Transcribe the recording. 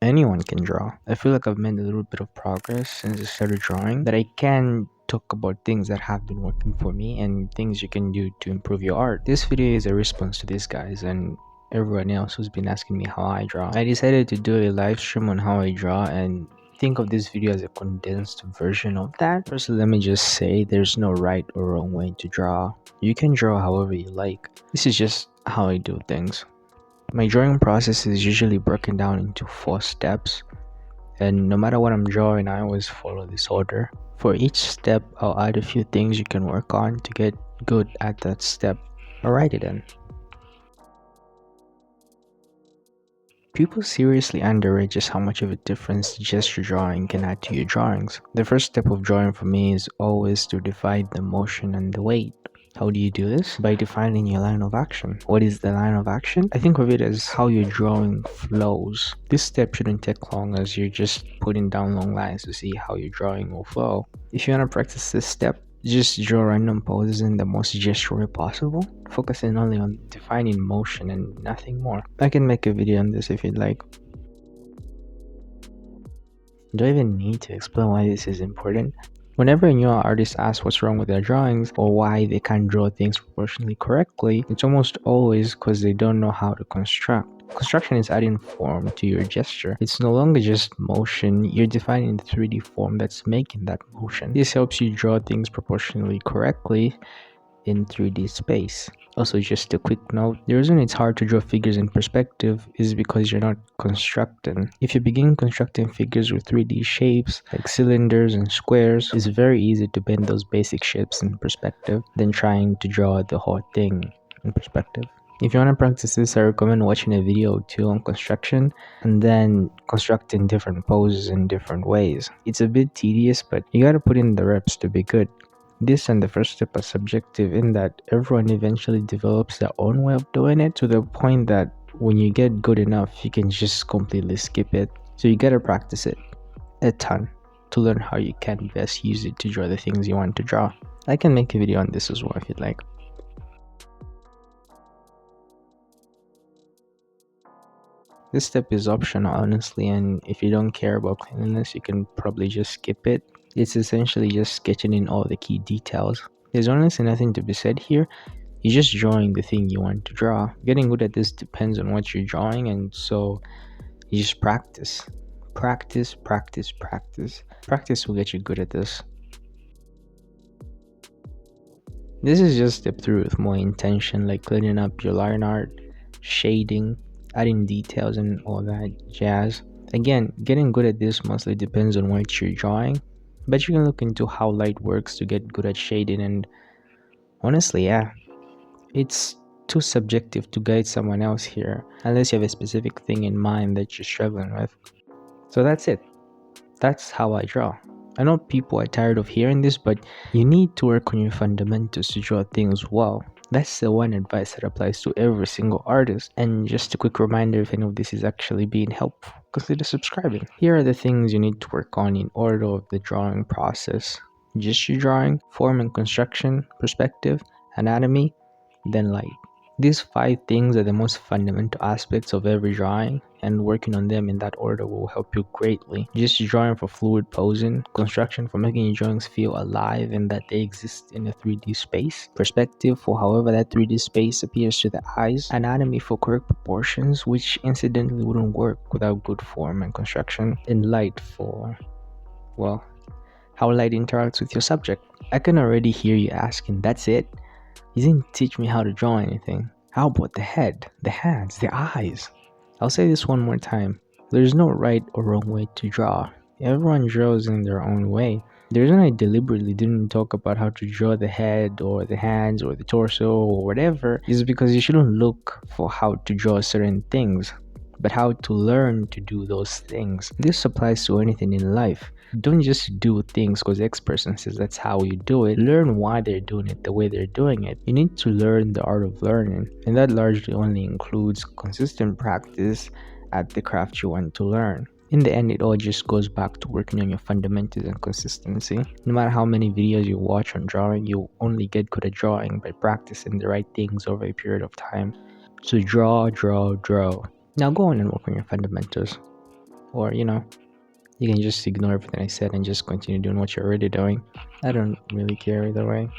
Anyone can draw. I feel like I've made a little bit of progress since I started drawing, that I can talk about things that have been working for me and things you can do to improve your art. This video is a response to these guys and everyone else who's been asking me how I draw. I decided to do a live stream on how I draw and think of this video as a condensed version of that. First, let me just say there's no right or wrong way to draw. You can draw however you like. This is just how I do things. My drawing process is usually broken down into 4 steps, and no matter what I'm drawing, I always follow this order. For each step, I'll add a few things you can work on to get good at that step. Alrighty then. People seriously underrate just how much of a difference gesture drawing can add to your drawings. The first step of drawing for me is always to define the motion and the weight. How do you do this? By defining your line of action. What is the line of action? I think of it as how your drawing flows. This step shouldn't take long, as you're just putting down long lines to see how your drawing will flow. If you want to practice this step, just draw random poses in the most gestural way possible, focusing only on defining motion and nothing more. I can make a video on this if you'd like. Do I even need to explain why this is important? Whenever a new artist asks what's wrong with their drawings or why they can't draw things proportionally correctly, it's almost always because they don't know how to construct. Construction is adding form to your gesture. It's no longer just motion, you're defining the 3D form that's making that motion. This helps you draw things proportionally correctly in 3D space. Also, just a quick note, the reason it's hard to draw figures in perspective is because you're not constructing. If you begin constructing figures with 3D shapes like cylinders and squares, it's very easy to bend those basic shapes in perspective than trying to draw the whole thing in perspective. If you want to practice this, I recommend watching a video or two on construction and then constructing different poses in different ways. It's a bit tedious, but you gotta put in the reps to be good. This and the first step are subjective in that everyone eventually develops their own way of doing it, to the point that when you get good enough, you can just completely skip it. So you gotta practice it a ton to learn how you can best use it to draw the things you want to draw. I can make a video on this as well if you'd like. This step is optional, honestly, and if you don't care about cleanliness, you can probably just skip it. It's essentially just sketching in all the key details. There's honestly nothing to be said here. You're just drawing the thing you want to draw. Getting good at this depends on what you're drawing, and so you just practice. Practice, practice, practice. Practice will get you good at this. This is just step 3 with more intention, like cleaning up your learnart, shading, adding details and all that jazz. Again, getting good at this mostly depends on what you're drawing, but you can look into how light works to get good at shading, and honestly, yeah, it's too subjective to guide someone else here unless you have a specific thing in mind that you're struggling with. So that's it. That's how I draw. I know people are tired of hearing this, but you need to work on your fundamentals to draw things well. That's the one advice that applies to every single artist. And just a quick reminder, if any of this is actually being helpful, consider subscribing. Here are the things you need to work on in order of the drawing process: gesture drawing, form and construction, perspective, anatomy, then light. These 5 things are the most fundamental aspects of every drawing, and working on them in that order will help you greatly. Just drawing for fluid posing, construction for making your drawings feel alive and that they exist in a 3D space, perspective for however that 3D space appears to the eyes, anatomy for correct proportions, which incidentally wouldn't work without good form and construction, and light for, well, how light interacts with your subject. I can already hear you asking, that's it? You didn't teach me how to draw anything. How about the head, the hands, the eyes? I'll say this one more time. There's no right or wrong way to draw. Everyone draws in their own way. The reason I deliberately didn't talk about how to draw the head or the hands or the torso or whatever is because you shouldn't look for how to draw certain things, but how to learn to do those things. This applies to anything in life. Don't just do things because X person says that's how you do it. Learn why they're doing it the way they're doing it. You need to learn the art of learning, and that largely only includes consistent practice at the craft you want to learn. In the end, it all just goes back to working on your fundamentals and consistency. No matter how many videos you watch on drawing, you only get good at drawing by practicing the right things over a period of time. So draw, draw, draw. Now go on and work on your fundamentals. or you can just ignore everything I said and just continue doing what you're already doing. I don't really care either way.